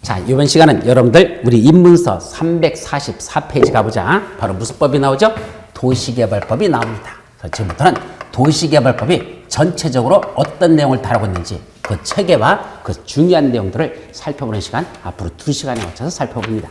자, 이번 시간은 여러분들 우리 입문서 344페이지 가보자. 바로 무슨 법이 나오죠? 도시개발법이 나옵니다. 그래서 지금부터는 도시개발법이 전체적으로 어떤 내용을 다루고 있는지 그 체계와 그 중요한 내용들을 살펴보는 시간, 앞으로 2시간에 걸쳐서 살펴봅니다.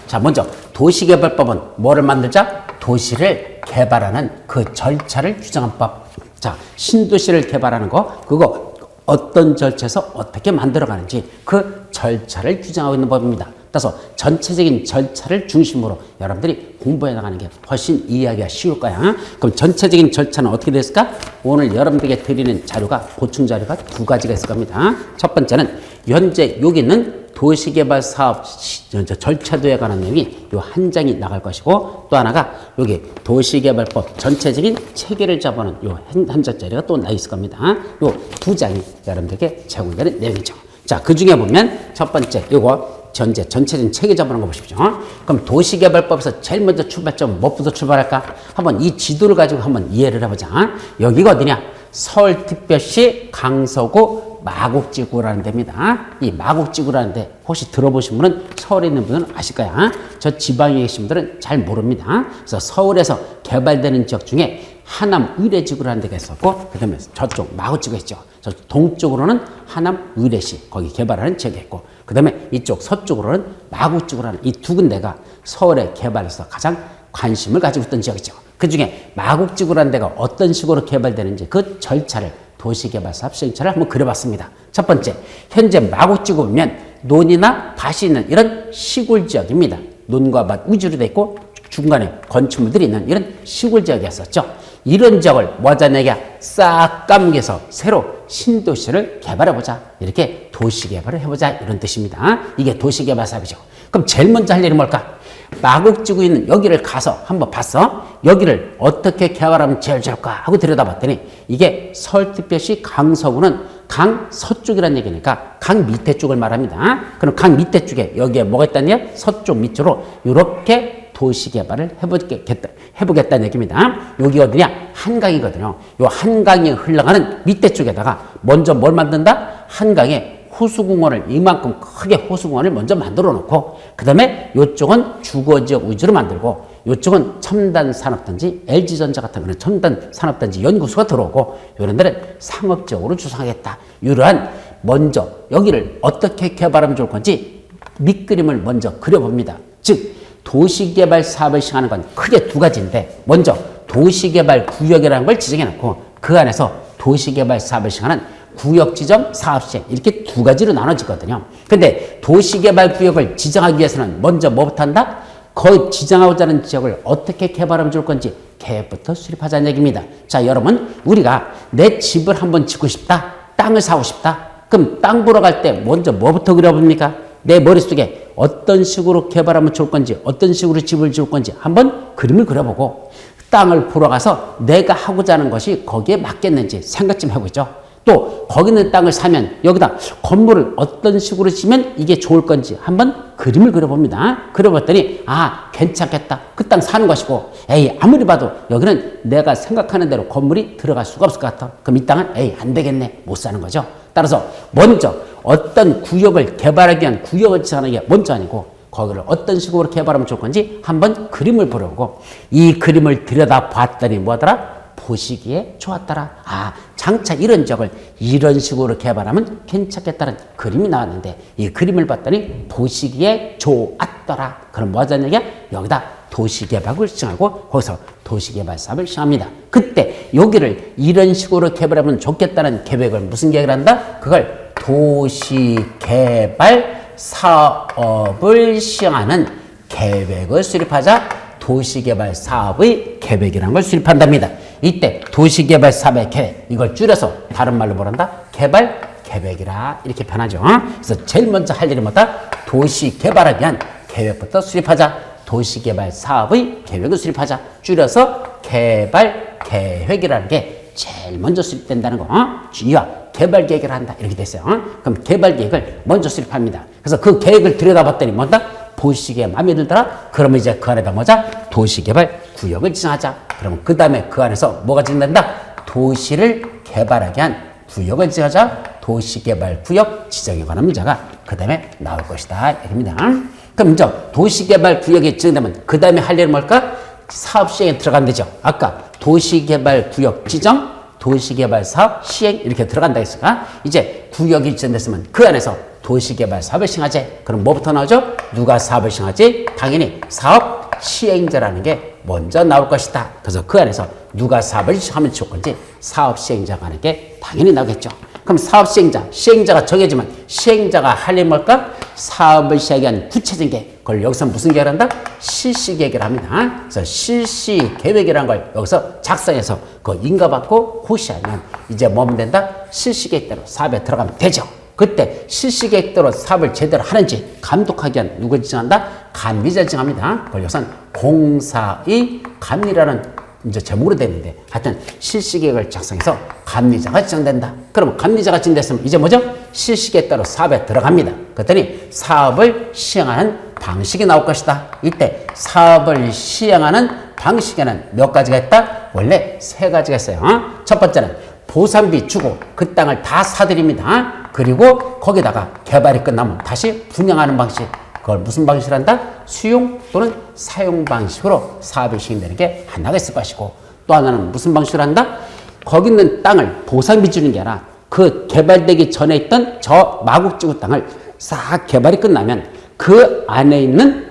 자, 먼저 도시개발법은 뭐를 만들자? 도시를 개발하는 그 절차를 규정한 법. 자, 신도시를 개발하는 거, 그거 어떤 절차에서 어떻게 만들어가는지 그 절차를 규정하고 있는 법입니다. 따라서 전체적인 절차를 중심으로 여러분들이 공부해 나가는 게 훨씬 이해하기가 쉬울 거야. 그럼 전체적인 절차는 어떻게 됐을까? 오늘 여러분들에게 드리는 자료가, 보충 자료가 2가지가 있을 겁니다. 첫 번째는 현재 여기 있는 도시개발 사업 절차도에 관한 내용이 요 한 장이 나갈 것이고, 또 하나가 여기 도시개발법 전체적인 체계를 잡아놓은 요 한 장짜리가 또 나 있을 겁니다. 요 2장이 여러분들에게 제공되는 내용이죠. 자, 그 중에 보면 첫 번째 요거 전체적인 체계 잡아놓은 거 보십시오. 그럼 도시개발법에서 제일 먼저 출발점 뭐부터 출발할까? 한번 이 지도를 가지고 한번 이해를 해보자. 여기가 어디냐? 서울특별시 강서구 마곡지구라는 데입니다. 이 마곡지구라는 데 혹시 들어보신 분은, 서울에 있는 분은 아실 거야. 저 지방에 계신 분들은 잘 모릅니다. 그래서 서울에서 개발되는 지역 중에 하남 의뢰지구라는 데가 있었고, 그 다음에 저쪽 마곡지구가 있죠. 저 동쪽으로는 하남 의뢰시, 거기 개발하는 지역이 있고, 그 다음에 이쪽 서쪽으로는 마곡지구라는 이 두 군데가 서울의 개발에서 가장 관심을 가지고 있던 지역이죠. 그 중에 마곡지구라는 데가 어떤 식으로 개발되는지 그 절차를, 도시개발사업 시행차를 한번 그려봤습니다. 첫 번째, 현재 마곡지구 보면 논이나 밭이 있는 이런 시골 지역입니다. 논과 밭 위주로 돼 있고 중간에 건축물들이 있는 이런 시골 지역이었었죠. 이런 지역을 뭐하자냐기야, 싹 까먹여서 새로 신도시를 개발해보자, 이렇게 도시개발을 해보자, 이런 뜻입니다. 이게 도시개발사업이죠. 그럼 제일 먼저 할 일이 뭘까? 마곡지구에 있는 여기를 가서 한번 봤어. 여기를 어떻게 개발하면 제일 좋을까 하고 들여다봤더니 이게 서울특별시 강서구는 강 서쪽이라는 얘기니까 강 밑에 쪽을 말합니다. 그럼 강 밑에 쪽에 여기에 뭐가 있다는 얘기야? 서쪽 밑으로 이렇게 도시개발을 해보겠다는 얘기입니다. 여기 어디냐? 한강이거든요. 요 한강이 흘러가는 밑에 쪽에다가 먼저 뭘 만든다? 한강에 호수공원을, 이만큼 크게 호수공원을 먼저 만들어 놓고, 그 다음에 이쪽은 주거지역 위주로 만들고, 이쪽은 첨단산업단지, LG전자 같은 그런 첨단산업단지 연구소가 들어오고, 이런 데는 상업적으로 주상하겠다. 이러한 먼저 여기를 어떻게 개발하면 좋을 건지 밑그림을 먼저 그려봅니다. 즉 도시개발 사업을 시행하는 건 크게 2가지인데, 먼저 도시개발 구역이라는 걸 지정해 놓고 그 안에서 도시개발 사업을 시행하는 구역지정, 사업시행, 이렇게 2가지로 나눠지거든요. 근데 도시개발 구역을 지정하기 위해서는 먼저 뭐부터 한다? 거의 지정하고자 하는 지역을 어떻게 개발하면 좋을 건지 계획부터 수립하자는 얘기입니다. 자, 여러분, 우리가 내 집을 한번 짓고 싶다, 땅을 사고 싶다. 그럼 땅 보러 갈 때 먼저 뭐부터 그려봅니까? 내 머릿속에 어떤 식으로 개발하면 좋을 건지, 어떤 식으로 집을 지을 건지 한번 그림을 그려보고, 땅을 보러 가서 내가 하고자 하는 것이 거기에 맞겠는지 생각 좀 해보죠. 또 거기 있는 땅을 사면 여기다 건물을 어떤 식으로 지면 이게 좋을 건지 한번 그림을 그려봅니다. 그려봤더니 아, 괜찮겠다, 그 땅 사는 것이고, 에이, 아무리 봐도 여기는 내가 생각하는 대로 건물이 들어갈 수가 없을 것 같아. 그럼 이 땅은 에이, 안 되겠네, 못 사는 거죠. 따라서 먼저 어떤 구역을 개발하기 위한 구역을 지정하는 게 먼저 아니고, 거기를 어떤 식으로 개발하면 좋을 건지 한번 그림을 보려고, 이 그림을 들여다봤더니 뭐더라? 보시기에 좋았더라. 아, 장차 이런 지역을 이런 식으로 개발하면 괜찮겠다는 그림이 나왔는데, 이 그림을 봤더니 보시기에 좋았더라. 그럼 뭐 하자는 얘기야? 여기다 도시개발을 시행하고 거기서 도시개발 사업을 시행합니다. 그때 여기를 이런 식으로 개발하면 좋겠다는 계획을, 무슨 계획을 한다? 그걸 도시개발 사업을 시행하는 계획을 수립하자. 도시개발 사업의 계획이라는 걸 수립한답니다. 이때 도시개발 사업의 계획, 이걸 줄여서 다른 말로 뭐란다? 개발 계획이라 이렇게 변하죠. 그래서 제일 먼저 할 일이 뭐다? 도시개발을 위한 계획부터 수립하자. 도시개발 사업의 계획을 수립하자. 줄여서 개발 계획이라는 게 제일 먼저 수립된다는 거. 이와 개발 계획을 한다, 이렇게 됐어요. 그럼 개발 계획을 먼저 수립합니다. 그래서 그 계획을 들여다봤더니 뭐다? 보시기에 마음에 들더라? 그러면 이제 그 안에다 뭐자? 도시개발 구역을 지정하자. 그러면 그 다음에 그 안에서 뭐가 지정된다? 도시를 개발하게 한 구역을 지정하자. 도시개발구역 지정에 관한 문제가 그 다음에 나올 것이다. 이겁니다. 그럼 이제 도시개발구역이 지정되면 그 다음에 할 일은 뭘까? 사업 시행에 들어가면 되죠. 아까 도시개발구역 지정, 도시개발사업 시행 이렇게 들어간다 했으니까 이제 구역이 지정됐으면 그 안에서 도시개발 사업을 시행하지. 그럼 뭐부터 나오죠? 누가 사업을 시행하지? 당연히 사업 시행자라는 게 먼저 나올 것이다. 그래서 그 안에서 누가 사업을 하면 좋을 건지 사업 시행자가 하는 게 당연히 나오겠죠. 그럼 사업 시행자가 정해지면 시행자가 할 일이 뭘까? 사업을 시행한 구체적인 게 그걸 여기서 무슨 계획을 한다? 실시 계획을 합니다. 그래서 실시 계획이라는 걸 여기서 작성해서 그 인가받고 호시하면 이제 뭐면 된다? 실시 계획대로 사업에 들어가면 되죠. 그때 실시 계획대로 사업을 제대로 하는지 감독하기 위한 누굴 지정한다? 감리자 지정합니다. 그걸 여기서는 공사의 감리라는 이제 제목으로 되는데 하여튼 실시 계획을 작성해서 감리자가 지정된다. 그럼 감리자가 지정됐으면 이제 뭐죠? 실시 계획 따로 사업에 들어갑니다. 그랬더니 사업을 시행하는 방식이 나올 것이다. 이때 사업을 시행하는 방식에는 몇 가지가 있다? 원래 세 가지가 있어요. 첫 번째는 보상비 주고 그 땅을 다 사들입니다. 그리고 거기다가 개발이 끝나면 다시 분양하는 방식. 그걸 무슨 방식으로 한다? 수용 또는 사용 방식으로 사업이 시행되는 게 하나가 있을 것이고 또 하나는 무슨 방식으로 한다? 거기 있는 땅을 보상비 주는 게 아니라 그 개발되기 전에 있던 저 마국지구 땅을 싹 개발이 끝나면 그 안에 있는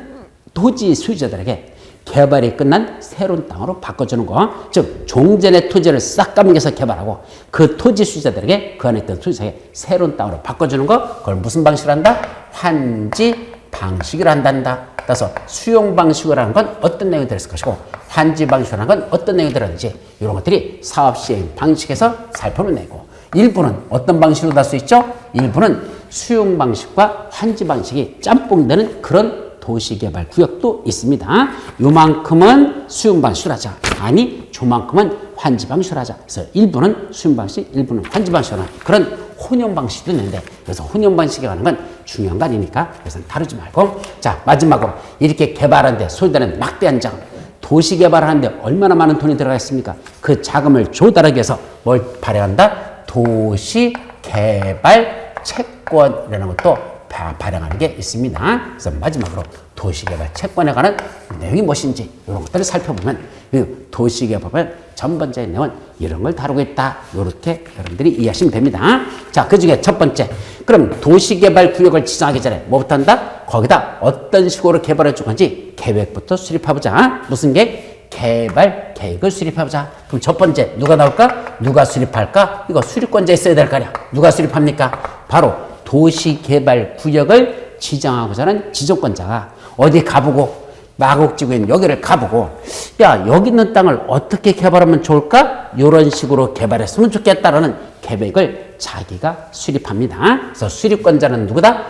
토지 소유자들에게 개발이 끝난 새로운 땅으로 바꿔주는 거. 즉 종전의 토지를 싹 감겨서 개발하고 그 토지 소유자들에게 그 안에 있던 토지에 새로운 땅으로 바꿔주는 거. 그걸 무슨 방식으로 한다? 환지 방식을 한단다. 따라서 수용 방식을 하는 건 어떤 내용이 들었을 것이고 환지 방식을 하는 건 어떤 내용이 들었는지 이런 것들이 사업 시행 방식에서 살펴볼 내고 일부는 어떤 방식으로 할 수 있죠? 일부는 수용 방식과 환지 방식이 짬뽕이 되는 그런 도시개발 구역도 있습니다. 요만큼은 수용 방식으로 하자. 아니 조만큼은 환지 방식으로 하자. 그래서 일부는 수용 방식, 일부는 환지 방식으로 하는 그런 혼용 방식도 있는데 그래서 혼용 방식에 관한 건 중요한 거 아니니까 그래서 다루지 말고 자 마지막으로 이렇게 개발하는데 소요되는 막대한 자금 도시 개발하는데 얼마나 많은 돈이 들어가 있습니까? 그 자금을 조달하기 위해서 뭘 발행한다? 도시 개발 채권이라는 것도 발행하는 게 있습니다. 그래서 마지막으로 도시개발 채권에 관한 내용이 무엇인지 이런 것들을 살펴보면 도시개발의 전반적인 내용은 이런 걸 다루고 있다. 이렇게 여러분들이 이해하시면 됩니다. 자, 그 중에 첫 번째. 그럼 도시개발 구역을 지정하기 전에 뭐부터 한다? 거기다 어떤 식으로 개발해 줄 건지 계획부터 수립해보자. 무슨 계획? 개발 계획을 수립해보자. 그럼 첫 번째 누가 나올까? 누가 수립할까? 이거 수립권자 있어야 될 거 아니야. 누가 수립합니까? 바로 도시개발 구역을 지정하고자 하는 지정권자가 어디 가보고 마곡지구인 여기를 가보고 야 여기 있는 땅을 어떻게 개발하면 좋을까? 이런 식으로 개발했으면 좋겠다라는 계획을 자기가 수립합니다. 그래서 수립권자는 누구다?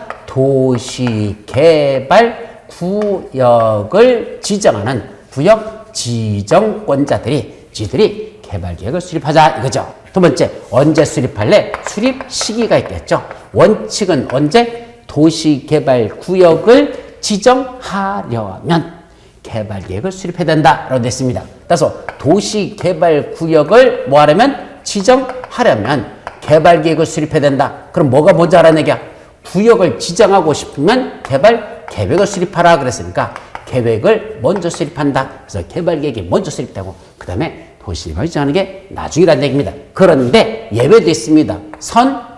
도시개발 구역을 지정하는 구역 지정권자들이 지들이 개발계획을 수립하자 이거죠. 두 번째, 언제 수립할래? 수립 시기가 있겠죠. 원칙은 언제? 도시개발구역을 지정하려면 개발계획을 수립해야 된다라고 되어 있습니다. 따라서 도시개발구역을 뭐 하려면? 지정하려면 개발계획을 수립해야 된다. 그럼 뭐가 모자라는 얘기야? 구역을 지정하고 싶으면 개발계획을 수립하라 그랬으니까 계획을 먼저 수립한다. 그래서 개발계획이 먼저 수립되고 그 다음에 도시개발을 지정하는 게 나중이라는 얘기입니다. 그런데 예외도 있습니다.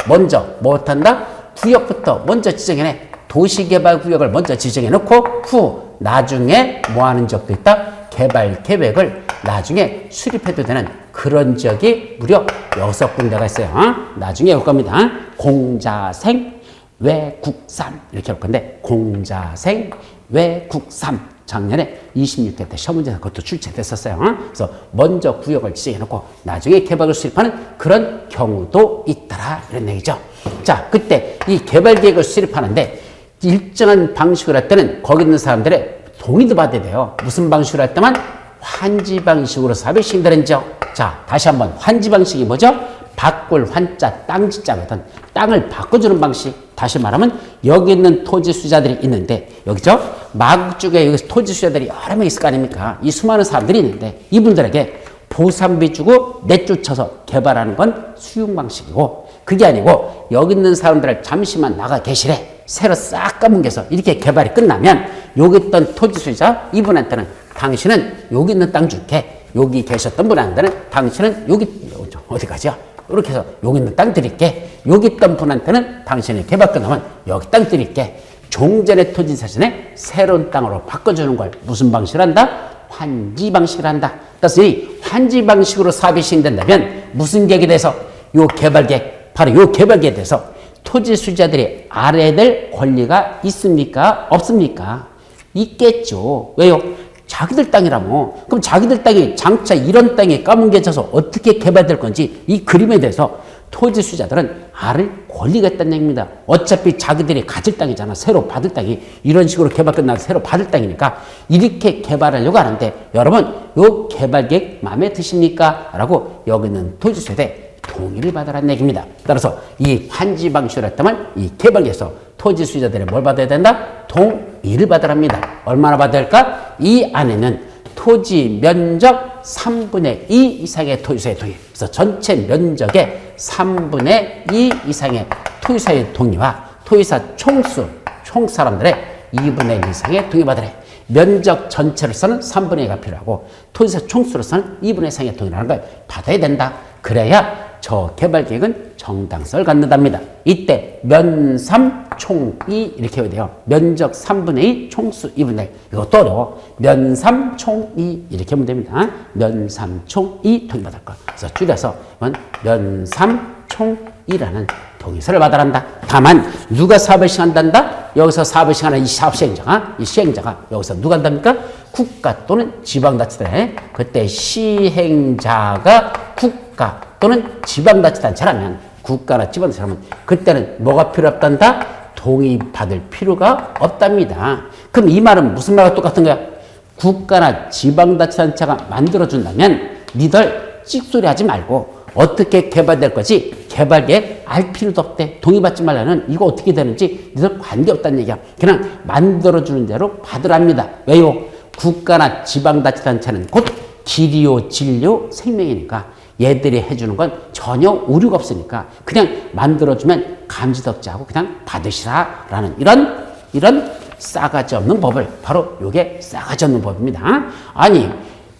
먼저 못한다? 구역부터 먼저 지정해내. 도시개발구역을 먼저 지정해놓고 후 나중에 뭐 하는 적도 있다? 개발계획을 나중에 수립해도 되는 그런 지역이 무려 6군데가 있어요. 나중에 올 겁니다. 공자생, 외국삼 이렇게 올 건데 공자생, 외국삼 작년에 26회 때 시험 문제에서 그것도 출제됐었어요. 그래서 먼저 구역을 지정해놓고 나중에 개발을 수립하는 그런 경우도 있더라 이런 얘기죠. 자, 그때 이 개발계획을 수립하는데 일정한 방식으로 할 때는 거기 있는 사람들의 동의도 받아야 돼요. 무슨 방식으로 할 때만? 환지 방식으로 사업이 시행되는지요. 자, 다시 한번 환지 방식이 뭐죠? 바꿀 환자, 땅지자거든. 땅을 바꿔주는 방식. 다시 말하면 여기 있는 토지 수자들이 있는데 여기죠? 마국지구에 여기 토지 수자들이 여러 명 있을 거 아닙니까? 이 수많은 사람들이 있는데 이분들에게 보상비 주고 내쫓아서 개발하는 건 수용 방식이고 그게 아니고 여기 있는 사람들을 잠시만 나가 계시래. 새로 싹 까뭉개서 이렇게 개발이 끝나면 여기 있던 토지 소유자 이분한테는 당신은 여기 있는 땅 줄게. 여기 계셨던 분한테는 당신은 여기 어디 가죠? 이렇게 해서 여기 있는 땅 드릴게. 여기 있던 분한테는 당신이 개발 끝나면 여기 땅 드릴게. 종전의 토지 사진에 새로운 땅으로 바꿔주는 걸 무슨 방식을 한다? 환지 방식을 한다. 그래서 이 환지 방식으로 사업이 시행된다면 무슨 계획에 대해서 요 개발계획, 바로 요 계획에 대해서 토지 수요자들이 알아야 될 권리가 있습니까? 없습니까? 있겠죠. 왜요? 자기들 땅이라며. 그럼 자기들 땅이 장차 이런 땅에 까뭉개져서 어떻게 개발될 건지 이 그림에 대해서 토지 수요자들은 알을 권리가 있다는 얘기입니다. 어차피 자기들이 가질 땅이잖아. 새로 받을 땅이. 이런 식으로 개발 끝나서 새로 받을 땅이니까 이렇게 개발하려고 하는데 여러분 요 개발 계획 마음에 드십니까? 라고 여기 있는 토지 수요자의 동의를 받으라는 얘기입니다. 따라서 이 환지 방식으로 했다면 이 개발계에서 토지 수요자들이 뭘 받아야 된다? 동의를 받으랍니다. 얼마나 받아야 할까? 이 안에는 토지 면적 3분의 2 이상의 토지수의 동의. 그래서 전체 면적의 3분의 2 이상의 토지수의 동의와 토지사 총수, 총 사람들의 2분의 1 이상의 동의 받으래. 면적 전체로서는 3분의 2가 필요하고 토지사 총수로서는 2분의 1 이상의 동의라는 걸 받아야 된다. 그래야 저 개발계획은 정당성을 갖는답니다. 이때 면삼총이 이렇게 해야 돼요. 면적 3분의 2, 총수 2분의 1. 이것도 어려워. 면삼총이 이렇게 하면 됩니다. 면삼총이 동의받을 것. 그래서 줄여서 면삼총이라는 동의서를 받아란다. 다만 누가 사업을 시행한단다? 여기서 사업을 시행하는 이 사업 시행자가, 이 시행자가 여기서 누가 한답니까? 국가 또는 지방자치단체. 그때 시행자가 국가 또는 지방자치단체라면, 국가나 지방자치라면 그때는 뭐가 필요 없단다? 동의받을 필요가 없답니다. 그럼 이 말은 무슨 말과 똑같은 거야? 국가나 지방자치단체가 만들어준다면 니들 찍소리 하지 말고 어떻게 개발될 거지? 개발계획 알 필요도 없대. 동의받지 말라는 이거 어떻게 되는지 니들 관계없다는 얘기야. 그냥 만들어주는 대로 받으랍니다. 왜요? 국가나 지방자치단체는 곧 기리요, 진료, 생명이니까 얘들이 해주는 건 전혀 오류가 없으니까 그냥 만들어주면 감지덕지하고 그냥 받으시라라는 이런 싸가지 없는 법을, 바로 이게 싸가지 없는 법입니다. 아니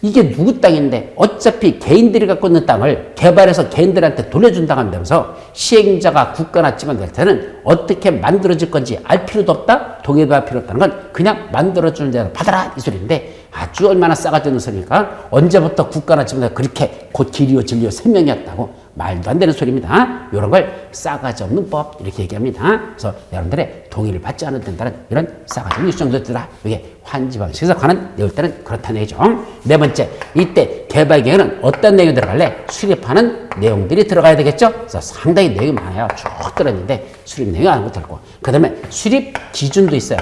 이게 누구 땅인데 어차피 개인들이 갖고 있는 땅을 개발해서 개인들한테 돌려준다고 한다면서 시행자가 국가나 지방자치단체는 어떻게 만들어질 건지 알 필요도 없다? 동의받을 필요 없다는 건 그냥 만들어주는 대로 받아라 이 소리인데 아주 얼마나 싸가지 없는 소리니까 언제부터 국가나 지방자치단체가 그렇게 곧 길이요 진리요 생명이었다고 말도 안 되는 소리입니다. 이런 걸 싸가지 없는 법 이렇게 얘기합니다. 그래서 여러분들의 동의를 받지 않아도 된다는 이런 싸가지 없는 유정들이다. 이게 환지 방식에서 관한 내올 때는 그렇다는 얘기죠. 네 번째, 이때 개발계획은 어떤 내용이 들어갈래? 수립하는 내용들이 들어가야 되겠죠. 그래서 상당히 내용이 많아요. 쭉 들었는데 수립 내용이 아무것도 들고, 그 다음에 수립 기준도 있어요.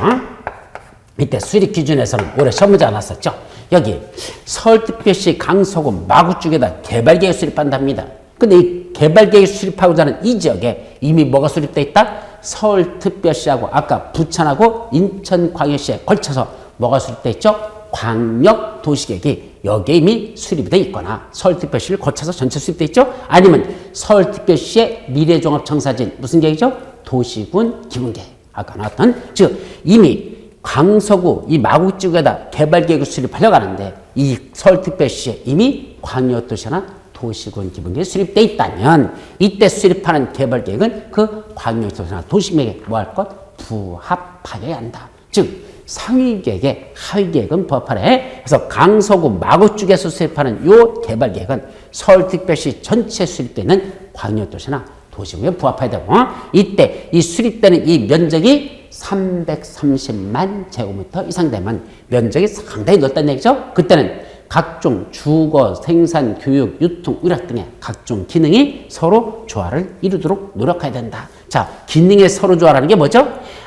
이때 수립 기준에서는 올해 시험 문제가 나왔었죠. 여기 서울특별시 강서구 마구 쪽에다 개발계획 수립한답니다. 근데 이 개발계획 수립하고자 하는 이 지역에 이미 뭐가 수립되어 있다? 서울특별시하고 아까 부천하고 인천광역시에 걸쳐서 뭐가 수립되어 있죠? 광역도시계획이 여기에 이미 수립이 되어 있거나 서울특별시를 거쳐서 전체 수립되어 있죠? 아니면 서울특별시의 미래종합청사진 무슨 계획이죠? 도시군 기본계획. 아까 나왔던 즉 이미 강서구 이 마구 쪽에다 개발계획을 수립하려고 하는데 이 서울특별시에 이미 광역도시나 도시군 기본계획이 수립되어 있다면 이때 수립하는 개발계획은 그 광역도시나 도시계획에 뭐 할 것? 부합하여야 한다. 즉 상위계획에 하위계획은 부합하래. 그래서 강서구 마구 쪽에서 수립하는 요 개발계획은 서울특별시 전체 수립되는 광역도시나 도시구에 부합해야 되고 이때 이 수립되는 이 면적이 330만 제곱미터 이상 되면 면적이 상당히 넓다는 얘기죠. 그때는 각종 주거, 생산, 교육, 유통, 의학 등의 각종 기능이 서로 조화를 이루도록 노력해야 된다. 자, 기능의 서로 조화라는 게 뭐죠?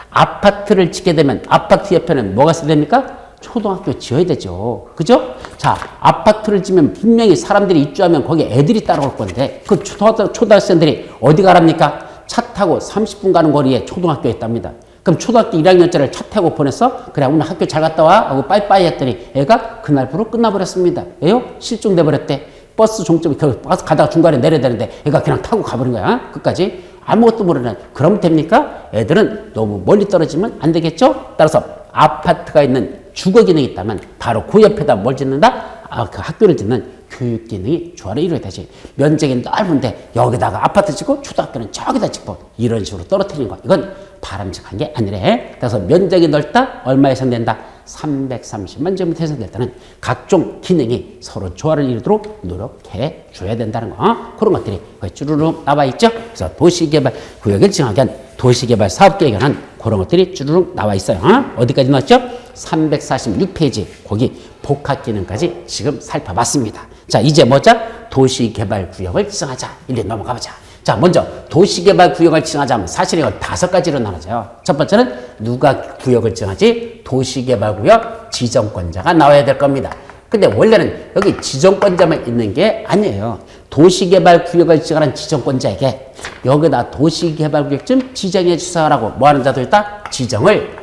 아파트를 짓게 되면 아파트 옆에는 뭐가 있어야 됩니까? 초등학교 지어야 되죠. 그죠? 자, 아파트를 지면 분명히 사람들이 입주하면 거기에 애들이 따라올 건데 그 초등학생들이 어디 가랍니까? 차 타고 30분 가는 거리에 초등학교에 있답니다. 그럼 초등학교 1학년짜리를 차 타고 보냈어? 그래 오늘 학교 잘 갔다 와 하고 빠이빠이 했더니 애가 그날부로 끝나버렸습니다. 왜요? 실종돼 버렸대. 버스 종점에 버스 가다가 중간에 내려야 되는데 애가 그냥 타고 가버린 거야. 끝까지. 아무것도 모르는 그럼 됩니까? 애들은 너무 멀리 떨어지면 안 되겠죠? 따라서 아파트가 있는 주거 기능이 있다면 바로 그 옆에다 뭘 짓는다? 그 학교를 짓는 교육 기능이 조화를 이루어야 되지. 면적이 넓은데 여기다가 아파트 짓고 초등학교는 저기다 짓고 이런 식으로 떨어뜨리는 거. 이건 바람직한 게 아니래. 그래서 면적이 넓다? 얼마 예상된다? 330만 제곱미터 예상될 때는 각종 기능이 서로 조화를 이루도록 노력해 줘야 된다는 거. 그런 것들이 거의 쭈루룩 나와 있죠. 그래서 도시개발 구역을 지정하기 위한 도시개발 사업계획에는 그런 것들이 쭈루룩 나와 있어요. 어디까지 나왔죠? 346페이지 거기 복합 기능까지 지금 살펴봤습니다. 자, 이제 뭐죠? 도시개발구역을 지정하자. 일리 넘어가 보자. 자, 먼저 도시개발구역을 지정하자면 사실 이걸 5가지로 나눠져요. 첫 번째는 누가 구역을 지정하지? 도시개발구역 지정권자가 나와야 될 겁니다. 근데 원래는 여기 지정권자만 있는 게 아니에요. 도시개발구역을 지정하는 지정권자에게 여기다 도시개발구역 좀 지정해 주세요라고 뭐 하는 자도 있다? 지정을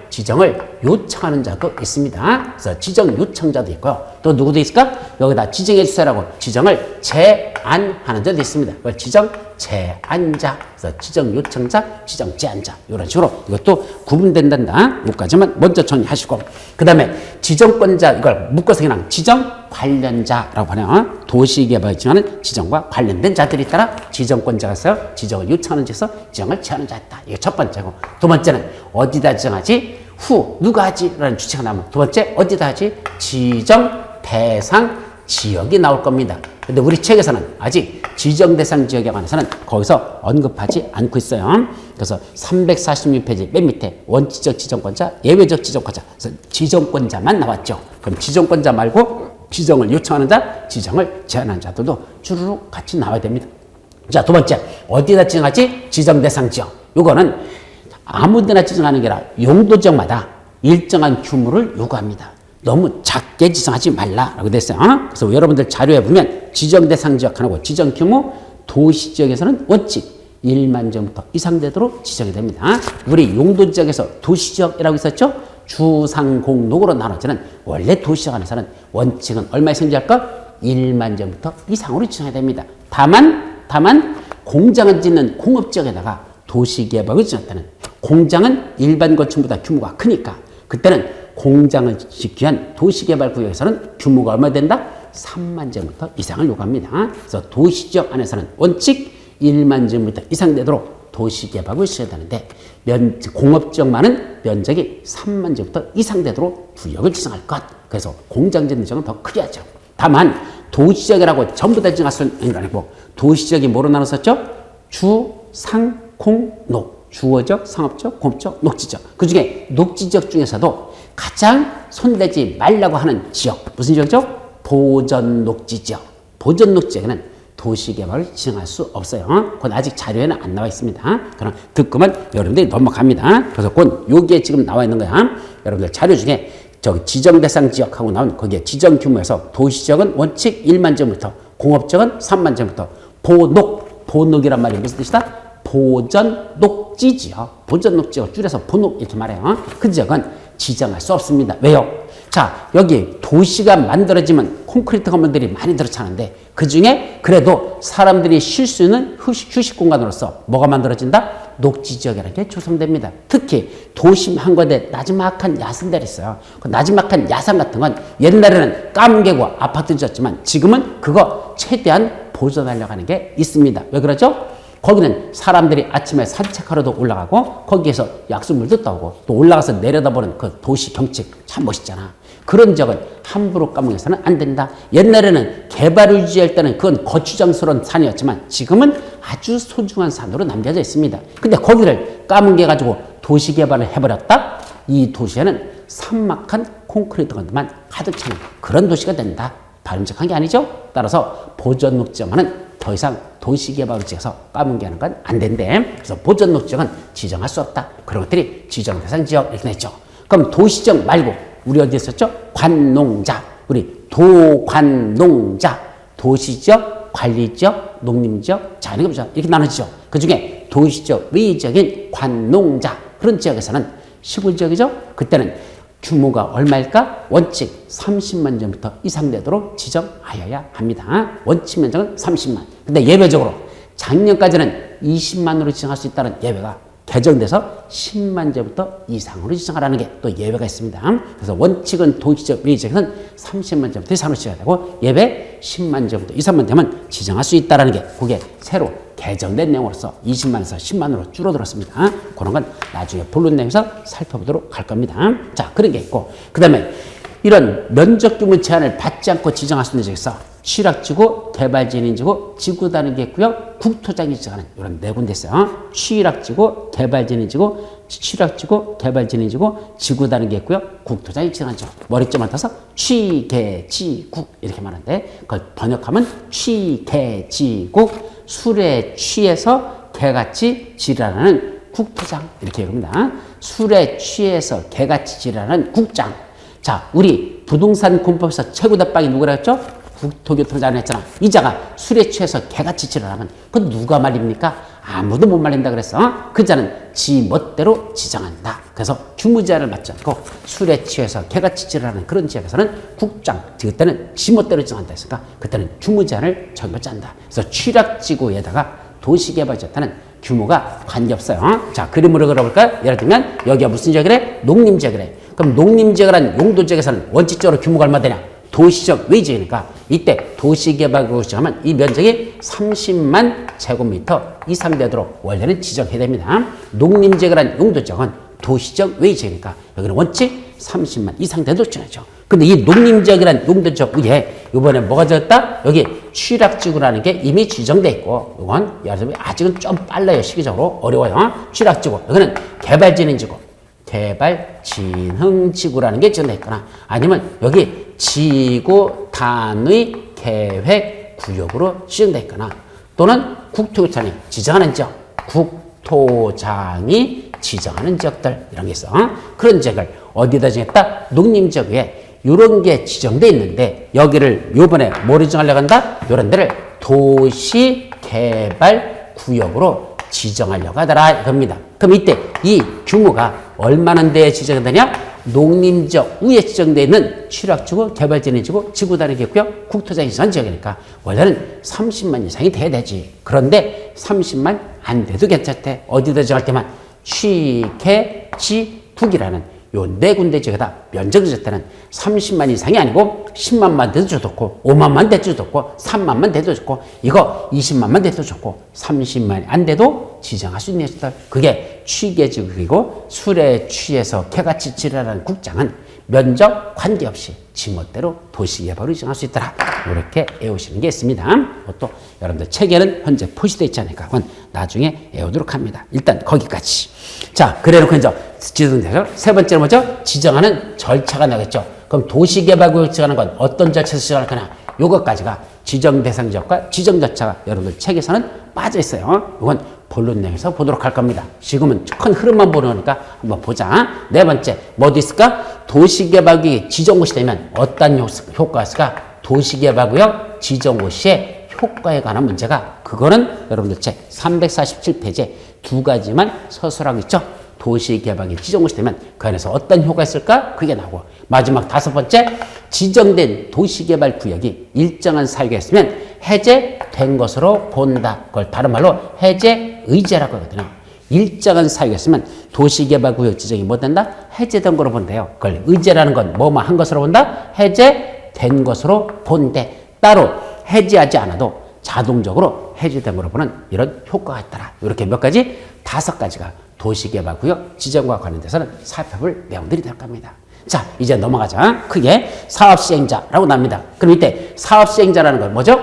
요청하는 자도 있습니다. 그래서 지정 요청자도 있고요. 또 누구도 있을까? 여기다 지정해 주세요라고 지정을 제안하는 자도 있습니다. 그걸 지정 제안자, 그래서 지정 요청자, 지정 제안자 이런 식으로 이것도 구분된단다. 여기까지만 먼저 정리하시고 그 다음에 지정권자 이걸 묶어서 그냥 지정 관련자라고 하네요. 도시개발을 지정하는 지정과 관련된 자들이 따라 지정권자가 있어요. 지정을 요청하는 자에서 지정을 제안하는 자가 있다. 이게 첫 번째고 두 번째는 어디다 지정하지? 후 누가 하지? 라는 주체가 나오면 두 번째 어디다 하지? 지정 대상 지역이 나올 겁니다. 근데 우리 책에서는 아직 지정 대상 지역에 관해서는 거기서 언급하지 않고 있어요. 그래서 346페이지 맨 밑에 원칙적 지정권자, 예외적 지정권자, 그래서 지정권자만 나왔죠. 그럼 지정권자 말고 지정을 요청하는 자, 지정을 제안하는 자들도 주르륵 같이 나와야 됩니다. 자, 두 번째 어디다 지정하지? 지정 대상 지역. 요거는 아무데나 지정하는 게 아니라 용도 지역마다 일정한 규모를 요구합니다. 너무 작게 지정하지 말라라고 됐어요. 그래서 여러분들 자료에 보면 지정 대상 지역 하나고 지정 규모 도시 지역에서는 원칙 1만 제곱미터 이상 되도록 지정이 됩니다. 우리 용도 지역에서 도시 지역이라고 있었죠? 주상공록으로 나눠지는 원래 도시 지역 안에서는 원칙은 얼마에 생기할까? 1만 제곱미터 이상으로 지정해야 됩니다. 다만 공장을 짓는 공업 지역에다가 도시개발을 지을 때는 공장은 일반 건축보다 규모가 크니까 그때는 공장을 짓기 위한 도시개발구역에서는 규모가 얼마 된다? 3만 제곱미터 이상을 요구합니다. 그래서 도시지역 안에서는 원칙 1만 제곱미터 이상 되도록 도시개발을 지어야 되는데 공업지역만은 면적이 3만 제곱미터 이상 되도록 구역을 지정할 것. 그래서 공장 짓는 지역은 더 크게 하죠. 다만 도시지역이라고 전부 다 지정할 수는 아니고 도시지역이 뭐로 나눴었죠? 주, 상, 공, 녹. 주어적, 상업적, 공업적, 녹지적. 그 중에 녹지적 중에서도 가장 손대지 말라고 하는 지역. 무슨 지역이죠? 보전 녹지지역. 보전 녹지지역에는 도시개발을 지정할 수 없어요. 그건 아직 자료에는 안 나와 있습니다. 그럼 듣고만 여러분들이 넘어갑니다. 그래서 그건 여기에 지금 나와 있는 거야. 여러분들 자료 중에 저기 지정 대상 지역하고 나온 거기에 지정 규모에서 도시지역은 원칙 1만 제곱미터, 공업지역은 3만 제곱미터, 보녹이란 말이 무슨 뜻이다? 보전 녹지지역, 보전 녹지역 줄여서 보녹 이렇게 말해요. 그 지역은 지정할 수 없습니다. 왜요? 자, 여기 도시가 만들어지면 콘크리트 건물들이 많이 들어차는데 그 중에 그래도 사람들이 쉴 수 있는 휴식 공간으로서 뭐가 만들어진다? 녹지지역이라는 게 조성됩니다. 특히 도심 한가운데 나지막한 야산들이 있어요. 그 나지막한 야산 같은 건 옛날에는 까문개고 아파트 지었지만 지금은 그거 최대한 보존하려고 하는 게 있습니다. 왜 그러죠? 거기는 사람들이 아침에 산책하러도 올라가고 거기에서 약수물도 떠오고 또 올라가서 내려다보는 그 도시 경치 참 멋있잖아. 그런 지역은 함부로 까먹어서는 안 된다. 옛날에는 개발을 유지할 때는 그건 거추장스러운 산이었지만 지금은 아주 소중한 산으로 남겨져 있습니다. 근데 거기를 까먹게 가지고 도시 개발을 해버렸다? 이 도시에는 삭막한 콘크리트 건물만 가득 차는 그런 도시가 된다. 바람직한 게 아니죠? 따라서 보전 녹지역만은 더 이상 도시개발을 지어서 까먹게 하는 건 안 된대. 그래서 보전 녹지역은 지정할 수 없다. 그런 것들이 지정 대상 지역 이렇게 냈죠. 그럼 도시지역 말고 우리 어디 있었죠? 관농자. 우리 도관농자. 도시지역, 관리지역, 농림지역, 자연개발지역 이렇게 나눠지죠. 그 중에 도시지역 외지역인 관농자 그런 지역에서는 시골지역이죠. 그때는 규모가 얼마일까? 원칙 30만 제곱미터 이상 되도록 지정하여야 합니다. 원칙 면적은 30만. 근데 예외적으로 작년까지는 20만으로 지정할 수 있다는 예외가 개정돼서 10만 제부터 이상으로 지정하라는 게 또 예외가 있습니다. 그래서 원칙은 도시적 외지역에서는 30만 제부터 이상으로 지정해야 되고 예외 10만 제부터 이상만 되면 지정할 수 있다는 게 그게 새로 개정된 내용으로서 20만에서 10만으로 줄어들었습니다. 그런 건 나중에 본론 내용에서 살펴보도록 할 겁니다. 자, 그런 게 있고 그 다음에 이런 면적 규모 제한을 받지 않고 지정할 수 있는 지역에서 취락지구, 개발진인지구, 지구 다른 게 있고요. 국토장이 지정하는 이런 네 군데 있어요. 취락지구, 개발진인지구, 취락지구, 개발진인지구, 지구 다른 게 있고요. 국토장이 지정하는 지구. 머리점을 타서 취개지국 이렇게 말하는데 그걸 번역하면 취개지국, 술에 취해서 개같이 지랄하는 국토장 이렇게 얘기합니다. 술에 취해서 개같이 지랄하는 국장. 자, 우리 부동산 공법에서 최고 대빵이 누구라 했죠? 국토교통장을 했잖아. 이자가 술에 취해서 개같이 지랄하면 그건 누가 말립니까? 아무도 못 말린다 그랬어. 그 자는 지 멋대로 지정한다. 그래서 규무제한을 맞지 않고 술에 취해서 개같이 지랄하는 그런 지역에서는 국장, 그때는 지 멋대로 지정한다 했으니까 그때는 규무제한을 적용하지 않는다. 그래서 취락지구에다가 도시개발지역단은 규모가 관계없어요. 자, 그림으로 그려볼까요? 예를 들면 여기가 무슨 지역이래? 농림지역이래. 그럼 농림지역이라는 용도지역에서는 원칙적으로 규모가 얼마 되냐? 도시적 외지역이니까 이때 도시개발구역을 지정하면 이 면적이 30만 제곱미터 이상 되도록 원래는 지정해야 됩니다. 농림지역이라는 용도지역은 도시적 외지역이니까 여기는 원칙 30만 이상 되도록 지정하죠. 근데 이 농림지역이라는 용도지역 위에 이번에 뭐가 지었다? 여기 취락지구라는 게 이미 지정돼 있고 이건 아직은 좀 빨라요. 시기적으로 어려워요. 취락지구 여기는 개발진흥지구 개발진흥지구라는 게 지정돼 있거나 아니면 여기 지구 단위 계획 구역으로 지정돼 있거나 또는 국토교통청이 지정하는 지역, 국토장이 지정하는 지역들 이런 게 있어. 그런 지역을 어디다 지정했다? 농림지역 위에 이런 게 지정돼 있는데 여기를 요번에 뭐를 지정하려고 한다? 이런 데를 도시개발구역으로 지정하려고 하더라 이겁니다. 그럼 이때 이 규모가 얼마나 데에 지정되냐? 농림지역 위에 지정되어 있는 취락지구, 개발진흥지구, 지구 다른 겠고요. 국토장이 지정한 지역이니까 원래는 30만 이상이 돼야 되지. 그런데 30만 안 돼도 괜찮대. 어디다 지정할 때만 취개지국이라는 요 네 군데 지역에다 면적을 줄 때는 30만 이상이 아니고 10만만 돼도 좋고 5만만 돼도 좋고 3만만 돼도 좋고 이거 20만만 돼도 좋고 30만이 안 돼도 지정할 수 있는 시설 그게 취개지국이고 술에 취해서 개같이 지랄하는 국장은 면적 관계없이 지멋대로 도시개발을 지정할 수 있더라. 이렇게 외우시는 게 있습니다. 또 여러분들 책에는 현재 표시되어 있지 않으니까 그건 나중에 외우도록 합니다. 일단 거기까지. 자, 그래놓고 이제 지정돼서 세 번째는 뭐죠? 지정하는 절차가 나겠죠. 그럼 도시개발구역 지정하는 건 어떤 절차에서 지정할 거냐? 요것까지가 지정 대상 지역과 지정 절차가 여러분들 책에서는 빠져 있어요. 이건 본론 내용에서 보도록 할 겁니다. 지금은 큰 흐름만 보는 거니까 한번 보자. 네 번째, 뭐도 있을까? 도시개발구역이 지정고시 되면 어떤 효과가 있을까? 도시개발구역 지정고시의 효과에 관한 문제가 그거는 여러분들 책 347페이지에 두 가지만 서술하고 있죠. 도시개발이 지정고시 되면 그 안에서 어떤 효과가 있을까? 그게 나오고 마지막 다섯 번째 지정된 도시개발구역이 일정한 사유가 있으면 해제된 것으로 본다. 그걸 다른 말로 해제의제라고 하거든요. 일정한 사유가 있으면 도시개발구역 지정이 뭐 된다? 해제된 거로 본대요. 그걸 의제라는 건 뭐뭐 한 것으로 본다? 해제된 것으로 본대. 따로 해제하지 않아도 자동적으로 해제된 거로 보는 이런 효과가 있더라. 이렇게 몇 가지? 다섯 가지가 도시개발구역 지정과 관련돼서는 살펴볼 내용들이 될 겁니다. 자, 이제 넘어가자. 크게 사업시행자라고 납니다. 그럼 이때 사업시행자라는 건 뭐죠?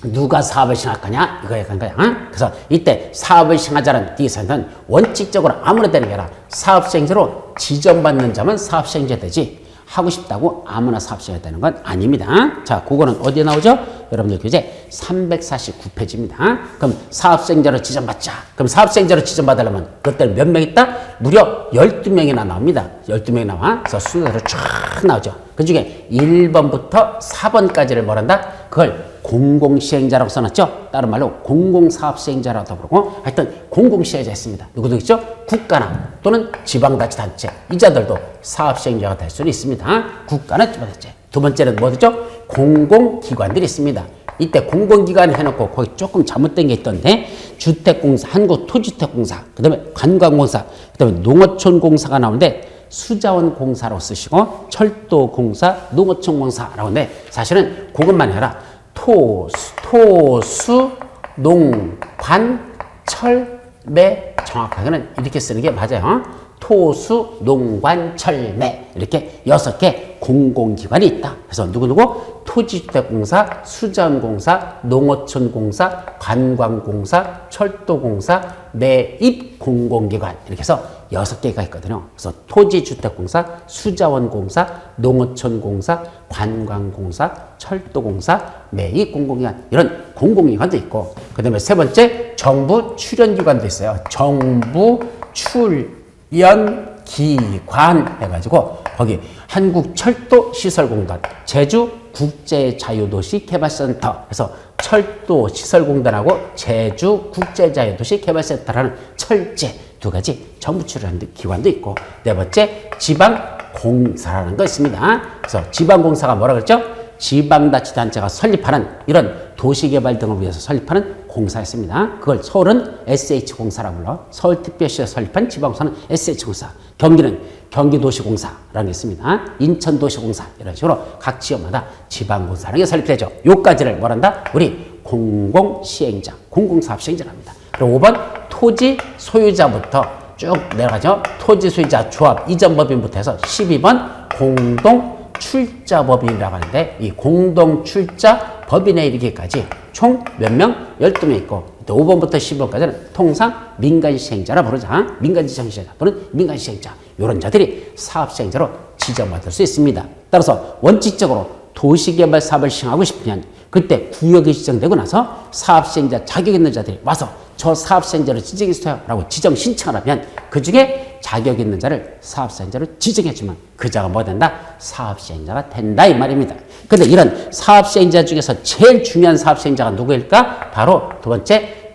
누가 사업을 시행할 거냐? 이거에 간 거야. 그래서 이때 사업을 시행하자는 뒤에서는 원칙적으로 아무나 되는 게 아니라 사업시행자로 지정받는 자만 사업시행자 되지 하고 싶다고 아무나 사업시행해야 되는 건 아닙니다. 자, 그거는 어디에 나오죠? 여러분들 교재 349페이지입니다. 그럼 사업시행자로 지정받자. 그럼 사업시행자로 지정받으려면 그때는 몇 명 있다? 무려 12명이나 나옵니다. 12명이 나와. 그래서 순서대로 쫙 나오죠. 그 중에 1번부터 4번까지를 뭐란다? 그걸 공공시행자라고 써놨죠. 다른 말로 공공사업시행자라고 부르고 하여튼 공공시행자 있습니다. 누구도 있죠? 국가나 또는 지방자치단체 이자들도 사업시행자가 될 수는 있습니다. 국가나 지방자치단체. 두 번째는 뭐죠? 공공기관들이 있습니다. 이때 공공기관 해놓고 거기 조금 잘못된 게 있던데 주택공사, 한국토지주택공사, 그 다음에 관광공사, 그 다음에 농어촌공사가 나오는데 수자원공사로 쓰시고 철도공사, 농어촌공사라고 하는데 사실은 그것만 해라. 토수, 농, 관, 철, 매 정확하게는 이렇게 쓰는 게 맞아요. 토수, 농관, 철매 이렇게 6개 공공기관이 있다. 그래서 누구누구 토지주택공사, 수자원공사, 농어촌공사, 관광공사, 철도공사, 매입공공기관 이렇게 해서 6개가 있거든요. 그래서 토지주택공사, 수자원공사, 농어촌공사, 관광공사, 철도공사, 매입공공기관 이런 공공기관도 있고 그 다음에 세 번째 정부 출연기관도 있어요. 정부 출연기관 해가지고 거기 한국철도시설공단, 제주국제자유도시개발센터 그래서 철도시설공단하고 제주국제자유도시개발센터라는 철제 두 가지 정부 출연 기관도 있고 네 번째 지방공사라는 거 있습니다. 그래서 지방공사가 뭐라 그랬죠? 지방자치단체가 설립하는 이런 도시개발 등을 위해서 설립하는 공사였습니다. 그걸 서울은 SH공사라고 불러. 서울특별시에 설립한 지방공사는 SH공사. 경기는 경기도시공사라는 게 있습니다. 인천도시공사 이런 식으로 각 지역마다 지방공사라는 게 설립되죠. 요까지를 뭐란다? 우리 공공시행자, 공공사업시행자를 합니다. 그리고 5번 토지 소유자부터 쭉 내려가죠. 토지 소유자 조합 이전법인부터 해서 12번 공동 출자법인이라고 하는데 이 공동출자법인에 이르기까지 총 몇 명? 12명 있고 5번부터 10번까지는 통상 민간시행자라 부르자. 민간시행자 또는 민간시행자 이런 자들이 사업시행자로 지정받을 수 있습니다. 따라서 원칙적으로 도시개발 사업을 시행하고 싶으면 그때 구역이 지정되고 나서 사업시행자 자격 있는 자들이 와서 저 사업시행자로 지정해주세요 라고 지정 신청을 하면 그 중에 자격 있는 자를 사업시행자로 지정해주면 그 자가 뭐 된다? 사업시행자가 된다 이 말입니다. 근데 이런 사업시행자 중에서 제일 중요한 사업시행자가 누구일까? 바로 두 번째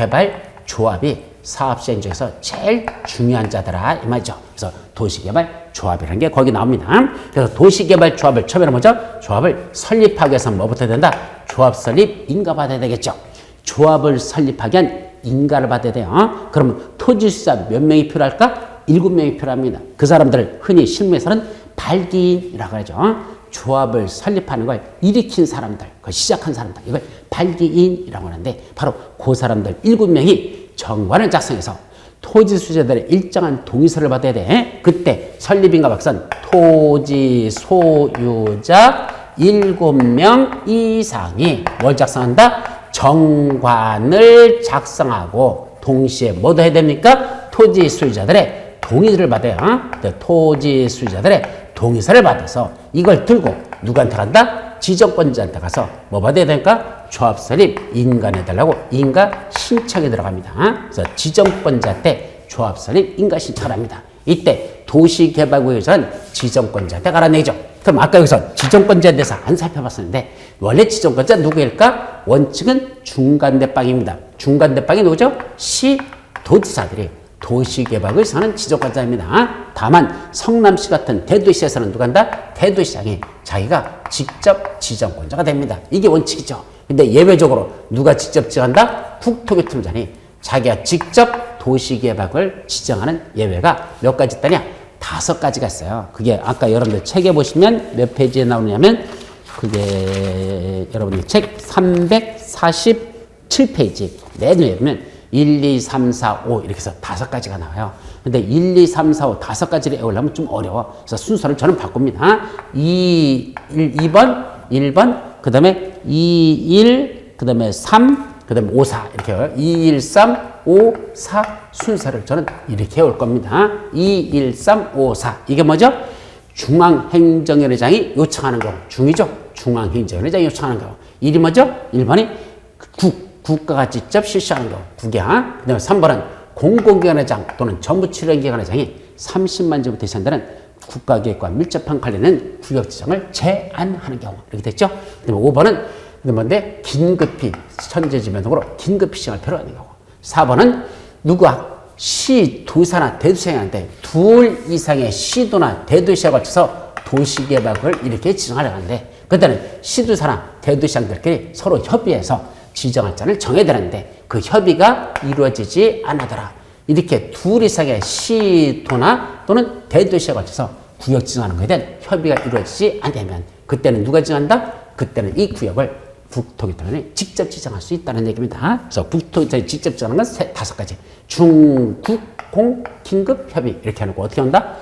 도시개발조합이 사업시행 중에서 제일 중요한 자더라 이 말이죠. 그래서 도시개발조합이라는 게 거기 나옵니다. 그래서 도시개발조합을 처음에 뭐죠? 조합을 설립하기 위해서 뭐부터 된다? 조합 설립 인가 받아야 되겠죠. 조합을 설립하기 위한 인가를 받아야 돼요. 그러면 토지수자 몇 명이 필요할까? 7명이 필요합니다. 그 사람들을 흔히 실무에서는 발기인이라고 하죠. 조합을 설립하는 걸 일으킨 사람들, 그걸 시작한 사람들, 이걸 발기인이라고 하는데 바로 그 사람들 7명이 정관을 작성해서 토지 수요자들의 일정한 동의서를 받아야 돼. 그때 설립인가 박선 토지 소유자 7명 이상이 뭘 작성한다? 정관을 작성하고 동시에 뭐도 해야 됩니까? 토지 소유자들의 동의를 받아요. 토지 소유자들의 동의서를 받아서 이걸 들고 누구한테 간다? 지정권자한테 가서 뭐 받아야 될까? 조합 설립 인가해달라고 인가 신청에 들어갑니다. 그래서 지정권자한테 조합 설립 인가 신청을 합니다. 이때 도시개발구역에서는 지정권자한테 가라는 얘기죠. 그럼 아까 여기서 지정권자에 대해서 안 살펴봤었는데 원래 지정권자 누구일까? 원칙은 중간대빵입니다. 중간대빵이 누구죠? 시도지사들이 도시개발을 사는 지정권자입니다. 다만 성남시 같은 대도시에서는 누가 한다? 대도시장이 자기가 직접 지정권자가 됩니다. 이게 원칙이죠. 근데 예외적으로 누가 직접 지정한다? 국토교통부장이 자기가 직접 도시개발을 지정하는 예외가 몇 가지 있다냐? 5가지가 있어요. 그게 아까 여러분들 책에 보시면 몇 페이지에 나오냐면 그게 여러분들 책 347페이지 맨 위에 보면 1, 2, 3, 4, 5 이렇게 해서 5가지가 나와요. 근데 1, 2, 3, 4, 5 5가지를 외우려면 좀 어려워. 그래서 순서를 저는 바꿉니다. 2번, 1번, 그 다음에 2, 1, 그 다음에 3, 그 다음에 5, 4 이렇게 해요. 2, 1, 3, 5, 4 순서를 저는 이렇게 해올 겁니다. 2, 1, 3, 5, 4 이게 뭐죠? 중앙행정위원회장이 요청하는 거. 중이죠? 중앙행정위원회장이 요청하는 거. 1이 뭐죠? 1번이 국가가 직접 실시하는 거. 국야. 그 다음에 3번은 공공기관회장 또는 정부출연기관회장이 30만 제곱미터 이상 되는 국가계획과 밀접한 관련된 구역지정을 제안하는 경우. 이렇게 됐죠? 그 다음에 5번은 뭔데? 긴급히 천재지변동으로 긴급히 시정을 필요하는 경우. 4번은 누가 시도사나 대도시장한테 둘 이상의 시도나 대도시에 걸쳐서 도시개발을 이렇게 지정하려고 하는데 그때는 시도사나 대도시장들끼리 서로 협의해서 지정할 자를 정해야 되는데 그 협의가 이루어지지 않았더라. 이렇게 둘 이상의 시도나 또는 대도시에 걸쳐서 구역 지정하는 것에 대한 협의가 이루어지지 않으면 그때는 누가 지정한다? 그때는 이 구역을 국토교통원이 직접 지정할 수 있다는 얘기입니다. 그래서 국토교통원이 직접 지정하는 건 5가지. 중국공 긴급협의 이렇게 해놓고 어떻게 한다?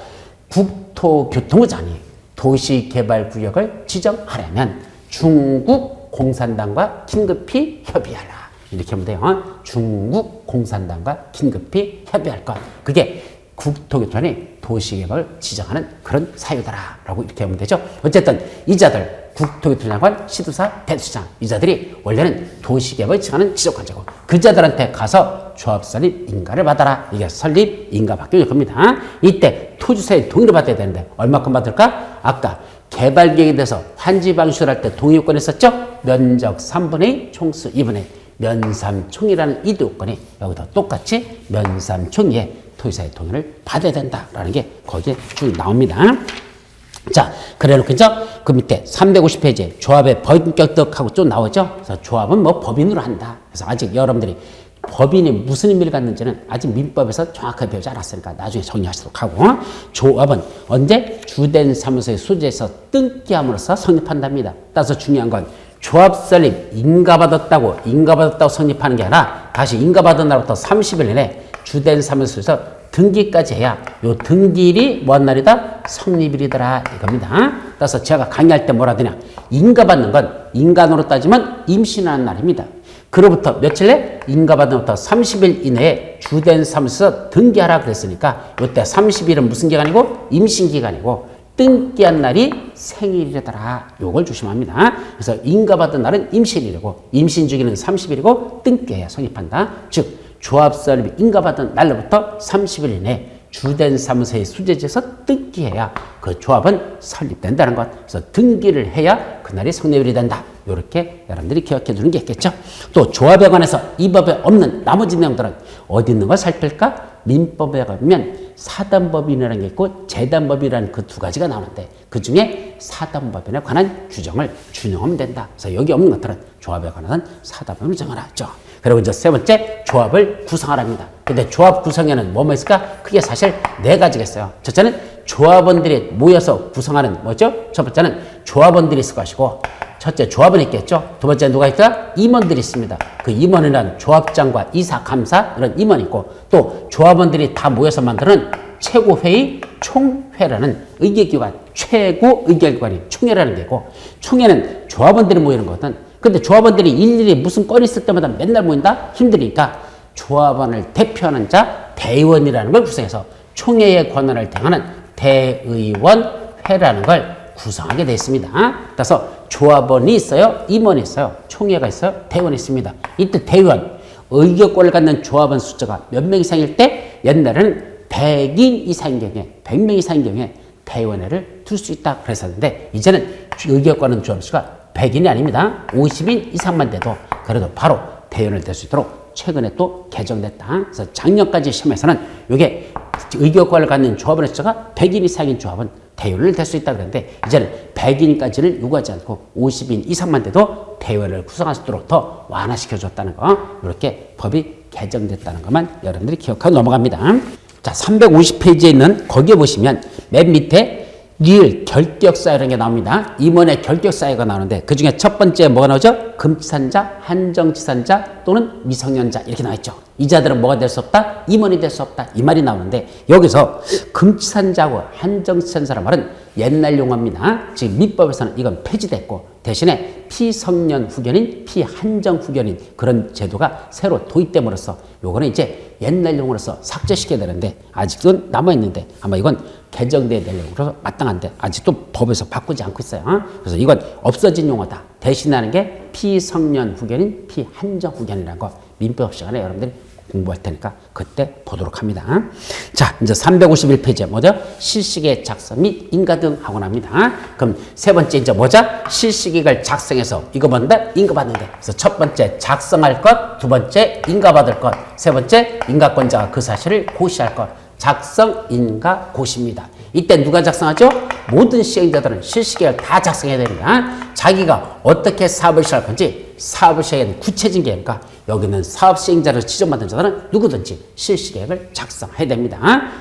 국토교통부장이 도시개발구역을 지정하려면 중국 공산당과 긴급히 협의하라. 이렇게 하면 돼요. 중국 공산당과 긴급히 협의할 것. 그게 국토교통원이 도시개발을 지정하는 그런 사유다라고 이렇게 하면 되죠. 어쨌든 이자들 국토교통장관, 시도사, 대도시장 이자들이 원래는 도시개발을 지정하는 지적관자고 그 자들한테 가서 조합 설립 인가를 받아라. 이게 설립 인가 받기로 겁니다. 이때 토지사의 동의를 받아야 되는데 얼마큼 받을까? 아까 개발계획에 대해서 환지 방식을 할 때 동의 요건이 있었죠? 면적 3분의 2, 총수 2분의 1. 면삼총이라는 이 요건이 여기도 똑같이 면삼총이에 토지사의 동의를 받아야 된다라는 게 거기에 쭉 나옵니다. 자, 그래 놓고 이제 그 밑에 350페이지에 조합의 본격득하고 좀 나오죠? 그래서 조합은 뭐 법인으로 한다. 그래서 아직 여러분들이 법인이 무슨 의미를 갖는지는 아직 민법에서 정확하게 배우지 않았으니까 나중에 정리하시도록 하고 조합은 언제 주된 사무소의 소재에서 등기함으로써 성립한답니다. 따라서 중요한 건 조합 설립 인가받았다고 성립하는 게 아니라 다시 인가받은 날부터 30일 이내 주된 사무소에서 등기까지 해야 요 등기일이 뭐한 날이다? 성립일이더라 이겁니다. 따라서 제가 강의할 때 뭐라 하더냐? 인가받는 건 인간으로 따지면 임신하는 날입니다. 그로부터 며칠 내? 인가받은 날부터 30일 이내에 주된 사무소에서 등기하라 그랬으니까 요때 30일은 무슨 기간이고? 임신기간이고 등기한 날이 생일이더라. 요걸 조심합니다. 그래서 인가받은 날은 임신일이고 임신 주기는 30일이고 등기해야 성립한다. 즉 조합 설립 인가받은 날로부터 30일 이내 주된 사무소의 수재지에서 등기해야 그 조합은 설립된다는 것. 그래서 등기를 해야 그날이 성립일이 된다. 이렇게 여러분들이 기억해 두는 게 있겠죠. 또 조합에 관해서 이 법에 없는 나머지 내용들은 어디 있는 걸 살필까? 민법에 가면 사단법인이라는 게 있고 재단법이라는 그 두 가지가 나오는데 그 중에 사단법인에 관한 규정을 준용하면 된다. 그래서 여기 없는 것들은 조합에 관한 사단법인을 정하라죠. 그리고 이제 세 번째 조합을 구성하랍니다. 근데 조합 구성에는 뭐뭐 있을까? 그게 사실 4가지겠어요. 첫째는 조합원들이 모여서 구성하는 뭐죠? 첫 번째는 조합원들이 있을 것이고 첫째 조합은 있겠죠. 두 번째 누가 있다? 임원들이 있습니다. 그 임원이란 조합장과 이사, 감사 이런 임원이 있고 또 조합원들이 다 모여서 만드는 최고회의 총회라는 의결기관, 최고 의결기관이 총회라는 게 있고 총회는 조합원들이 모이는 거거든. 근데 조합원들이 일일이 무슨 건이 있을 때마다 맨날 모인다? 힘드니까 조합원을 대표하는 자 대의원이라는 걸 구성해서 총회의 권한을 행하는 대의원회라는 걸 구성하게 되어 있습니다. 그래서 조합원이 있어요, 임원이 있어요, 총회가 있어요, 대의원이 있습니다. 이때 대의원, 의결권을 갖는 조합원 숫자가 몇 명 이상일 때 옛날에는 100인 이상인 경우에 100명 이상인 경우에 대의원회를 둘 수 있다 그랬었는데 이제는 의결권은 조합 수가 100인이 아닙니다. 50인 이상만 돼도 그래도 바로 대의원을 될 수 있도록 최근에 또 개정됐다. 그래서 작년까지 시험에서는 이게 의결권을 갖는 조합원의 숫자가 100인 이상인 조합은 대의원을 될 수 있다 그랬는데 이제는 100인까지를 요구하지 않고 50인 이상만 돼도 대의원을 구성할 수 있도록 더 완화시켜줬다는 거 이렇게 법이 개정됐다는 것만 여러분들이 기억하고 넘어갑니다. 자, 350페이지에 있는 거기에 보시면 맨 밑에 리을 결격사유라는 게 나옵니다. 임원의 결격사유가 나오는데 그 중에 첫 번째 뭐가 나오죠? 금지산자, 한정치산자 또는 미성년자 이렇게 나와있죠. 이 자들은 뭐가 될 수 없다? 임원이 될 수 없다. 이 말이 나오는데 여기서 금지산자하고 한정치산자란 말은 옛날 용어입니다. 지금 민법에서는 이건 폐지됐고 대신에 피성년 후견인, 피한정 후견인 그런 제도가 새로 도입됨으로써 요거는 이제 옛날 용어로서 삭제시켜야 되는데 아직도 남아있는데 아마 이건 개정돼야 될 용어로서 마땅한데 아직도 법에서 바꾸지 않고 있어요. 그래서 이건 없어진 용어다. 대신하는 게 피성년 후견인, 피한정 후견이라는 거 민법 시간에 여러분들이 공부할 테니까 그때 보도록 합니다. 자, 이제 351페이지에 뭐죠? 실시계 작성 및 인가 등 하고 납니다. 그럼 세 번째 이제 뭐죠? 실시계를 작성해서 이거 뭔데? 인가 받는데. 그래서 첫 번째 작성할 것, 두 번째 인가 받을 것, 세 번째 인가권자가 그 사실을 고시할 것. 작성, 인가, 고시입니다. 이때 누가 작성하죠? 모든 시행자들은 실시계획을 다 작성해야 됩니다. 자기가 어떻게 사업을 시작할 건지 사업을 시작하는 구체적인 계획과 여기는 사업 시행자를 지정받은 자들은 누구든지 실시계획을 작성해야 됩니다.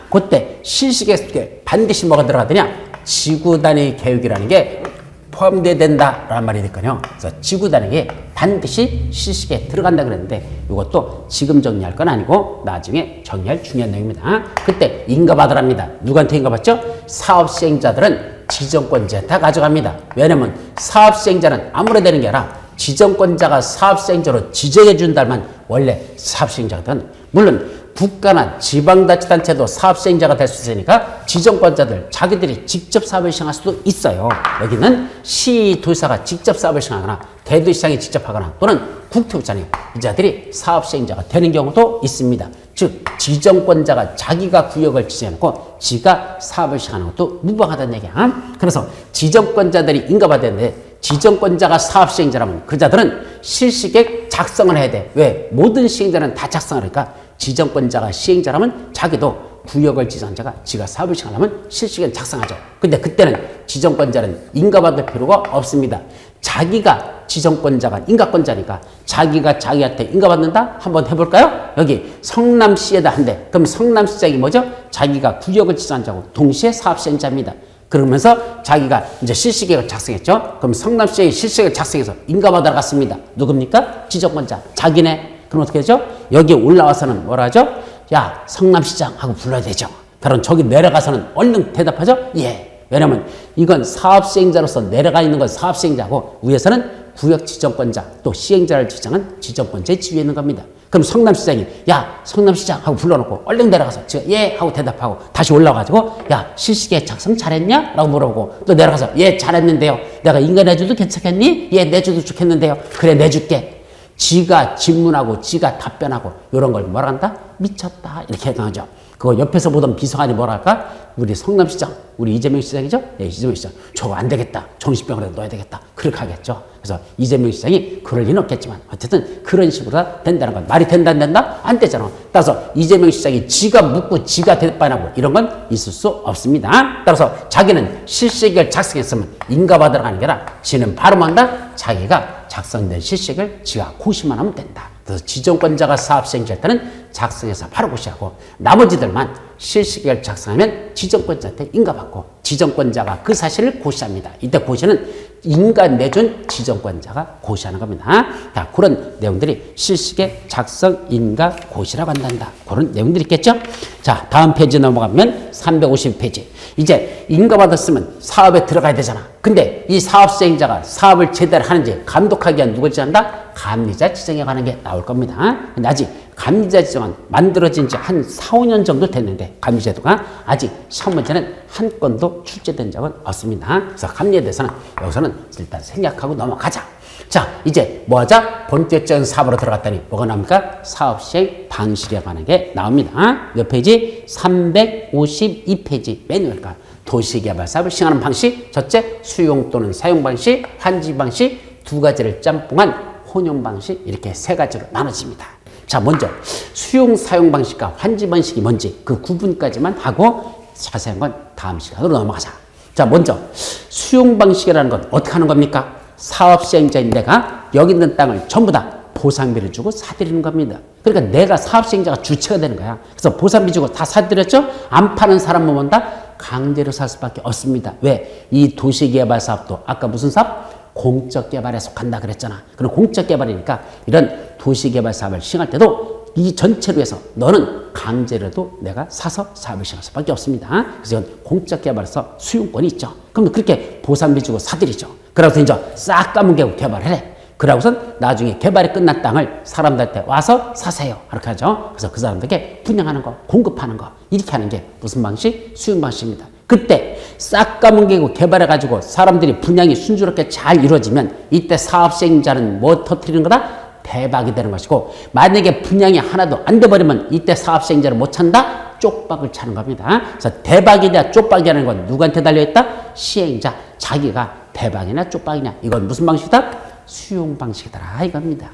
그때 실시계획에 반드시 뭐가 들어가더냐? 지구 단위 계획이라는 게 포함돼야 된다라는 말이 있거든요. 그래서 지구 단위에 반드시 실시계획에 들어간다 그랬는데 이것도 지금 정리할 건 아니고 나중에 정리할 중요한 내용입니다. 그때 인가받으랍니다. 누구한테 인가받죠? 사업 시행자들은 지정권자 다 가져갑니다. 왜냐면 사업 시행자는 아무나 되는 게 아니라 지정권자가 사업 시행자로 지정해 준다면 원래 사업 시행자거든. 물론 국가나 지방자치단체도 사업 시행자가 될 수 있으니까 지정권자들 자기들이 직접 사업을 시행할 수도 있어요. 여기는 시도지사가 직접 사업을 시행하거나 대도시장이 직접 하거나 또는 국토부장이 이 자들이 사업 시행자가 되는 경우도 있습니다. 즉 지정권자가 자기가 구역을 지정해놓고 지가 사업을 시행하는 것도 무방하다는 얘기야. 그래서 지정권자들이 인가받았는데 지정권자가 사업 시행자라면 그 자들은 실시계획 작성을 해야 돼. 왜? 모든 시행자는 다 작성을 하니까 지정권자가 시행자라면 자기도 구역을 지정한 자가 지가 사업을 시행하려면 실시계획 작성하죠. 근데 그때는 지정권자는 인가받을 필요가 없습니다. 자기가 지정권자가 인가권자니까 자기가 자기한테 인가받는다? 한번 해볼까요? 여기 성남시에다 한대. 그럼 성남시장이 뭐죠? 자기가 구역을 지정한 자고 동시에 사업 시행자입니다. 그러면서 자기가 이제 실시계획을 작성했죠. 그럼 성남시장이 실시계획을 작성해서 인가받으러 갔습니다. 누굽니까? 지정권자. 자기네. 그럼 어떻게 되죠? 여기 올라와서는 뭐라 하죠? 야, 성남시장 하고 불러야 되죠. 그럼 저기 내려가서는 얼른 대답하죠? 예. 왜냐면 이건 사업시행자로서 내려가 있는 건 사업시행자고 위에서는 구역 지정권자 또 시행자를 지정한 지정권자의 지위에 있는 겁니다. 그럼 성남시장이 야, 성남시장 하고 불러놓고 얼른 내려가서 제가 예 하고 대답하고 다시 올라가가지고 야, 실시계획 작성 잘했냐? 라고 물어보고 또 내려가서 예, 잘했는데요. 내가 인가 내줘도 괜찮겠니? 예, 내줘도 좋겠는데요. 그래, 내줄게. 지가 질문하고 지가 답변하고 이런 걸 뭐라 한다? 미쳤다 이렇게 해당하죠. 그거 옆에서 보던 비서관이 뭐라 할까? 우리 성남시장, 우리 이재명 시장이죠? 예, 이재명 시장. 저거 안 되겠다. 정신병원에 넣어야 되겠다. 그렇게 하겠죠. 그래서 이재명 시장이 그럴 리는 없겠지만 어쨌든 그런 식으로 된다는 건 말이 된다 안 된다? 안 되잖아. 따라서 이재명 시장이 지가 묻고 지가 대답하고 이런 건 있을 수 없습니다. 따라서 자기는 실시계획을 작성했으면 인가받으러 가는 게 아니라 지는 바로 뭔다? 자기가 작성된 실시계획을 지가 고시만 하면 된다. 그래서 지정권자가 사업 시행할 때는 작성해서 바로 고시하고 나머지들만 실시계획을 작성하면 지정권자한테 인가받고 지정권자가 그 사실을 고시합니다. 이때 고시는 인가 내준 지정권자가 고시하는 겁니다. 자, 그런 내용들이 실시계획 작성 인가 고시라고 한단다. 그런 내용들이 있겠죠? 자, 다음 페이지 넘어가면 350페이지. 이제 인가받았으면 사업에 들어가야 되잖아. 근데 이 사업 시행자가 사업을 제대로 하는지 감독하기 위한 누굴 지정한다? 감리자 지정에 관한 게 나올 겁니다. 근데 아직 감리자 지정은 만들어진 지 한 4, 5년 정도 됐는데 감리제도가 아직 시험 문제는 한 건도 출제된 적은 없습니다. 그래서 감리에 대해서는 여기서는 일단 생략하고 넘어가자. 자, 이제 뭐 하자? 본격적인 사업으로 들어갔더니 뭐가 나옵니까? 사업 시행 방식에 관한 게 나옵니다. 몇 페이지? 352페이지 매뉴얼과 도시개발 사업을 시행하는 방식, 첫째 수용 또는 사용 방식, 환지 방식, 두 가지를 짬뽕한 혼용 방식 이렇게 세 가지로 나눠집니다. 자, 먼저 수용 사용 방식과 환지 방식이 뭔지 그 구분까지만 하고 자세한 건 다음 시간으로 넘어가자. 자, 먼저 수용 방식이라는 건 어떻게 하는 겁니까? 사업 시행자인 내가 여기 있는 땅을 전부 다 보상비를 주고 사들이는 겁니다. 그러니까 내가 사업 시행자가 주체가 되는 거야. 그래서 보상비 주고 다 사들였죠? 안 파는 사람은 뭔다? 강제로 살 수밖에 없습니다. 왜? 이 도시개발 사업도 아까 무슨 사업? 공적 개발에 속한다 그랬잖아. 그럼 공적 개발이니까 이런 도시개발 사업을 시행할 때도 이 전체로 해서 너는 강제로도 내가 사서 사업을 시행할 수밖에 없습니다. 그래서 이건 공적 개발에서 수용권이 있죠. 그럼 그렇게 보상비 주고 사들이죠. 그러고서 이제 싹 까먹게 개발을 해. 그러고선 나중에 개발이 끝난 땅을 사람들한테 와서 사세요. 이렇게 하죠. 그래서 그 사람들에게 분양하는 거, 공급하는 거 이렇게 하는 게 무슨 방식? 수용 방식입니다. 그때 싹 까먹고 개발해가지고 사람들이 분양이 순조롭게 잘 이루어지면 이때 사업 시행자는 뭐 터뜨리는 거다? 대박이 되는 것이고 만약에 분양이 하나도 안 돼버리면 이때 사업 시행자를 못 찬다? 쪽박을 차는 겁니다. 그래서 대박이냐 쪽박이냐는 건 누구한테 달려있다? 시행자. 자기가 대박이냐 쪽박이냐 이건 무슨 방식이다? 수용 방식이더라 이겁니다.